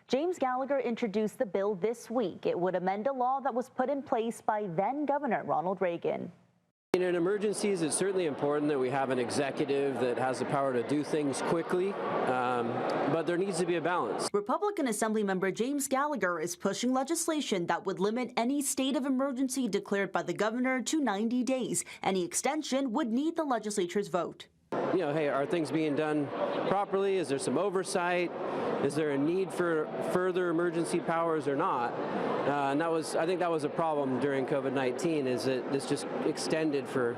James Gallagher introduced the bill this week. It would amend a law that was put in place by then-Governor Ronald Reagan. In emergencies, it's certainly important that we have an executive that has the power to do things quickly, but there needs to be a balance. Republican Assemblymember James Gallagher is pushing legislation that would limit any state of emergency declared by the governor to 90 days. Any extension would need the legislature's vote. You know, hey, are things being done properly? Is there some oversight? Is there a need for further emergency powers or not? And I think that was a problem during COVID-19, is that this just extended for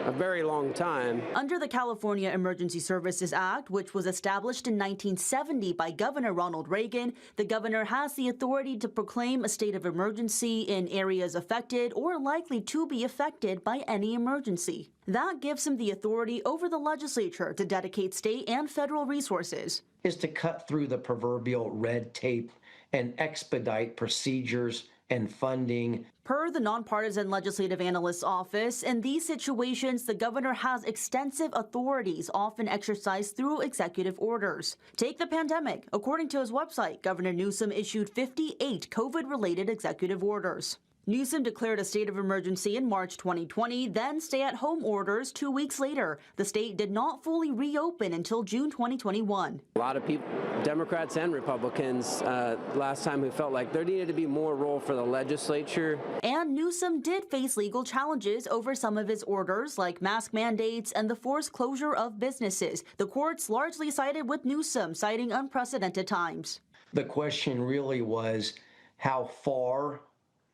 a very long time. Under the California Emergency Services Act, which was established in 1970 by Governor Ronald Reagan, the governor has the authority to proclaim a state of emergency in areas affected or likely to be affected by any emergency. That gives him the authority over the legislature to dedicate state and federal resources. Is to cut through the proverbial red tape and expedite procedures and funding. Per the nonpartisan legislative analyst's office, in these situations, the governor has extensive authorities, often exercised through executive orders. Take the pandemic. According to his website, Governor Newsom issued 58 COVID-related executive orders. Newsom declared a state of emergency in March 2020, then stay-at-home orders 2 weeks later. The state did not fully reopen until June 2021. A lot of people, Democrats and Republicans, last time who felt like there needed to be more role for the legislature. And Newsom did face legal challenges over some of his orders, like mask mandates and the forced closure of businesses. The courts largely sided with Newsom, citing unprecedented times. The question really was, how far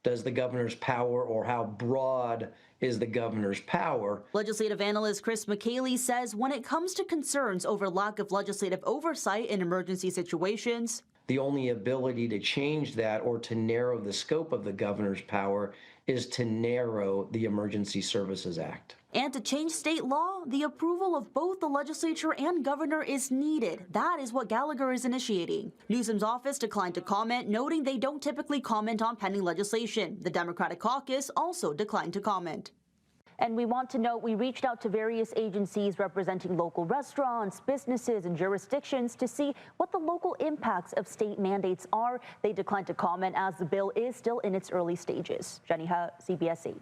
does the governor's power, or how broad is the governor's power? Legislative analyst Chris McKaylee says when it comes to concerns over lack of legislative oversight in emergency situations, the only ability to change that or to narrow the scope of the governor's power is to narrow the Emergency Services Act. And to change state law, the approval of both the legislature and governor is needed. That is what Gallagher is initiating. Newsom's office declined to comment, noting they don't typically comment on pending legislation. The Democratic caucus also declined to comment. And we want to note we reached out to various agencies representing local restaurants, businesses, and jurisdictions to see what the local impacts of state mandates are. They declined to comment as the bill is still in its early stages. Jenny Ha, CBS 8.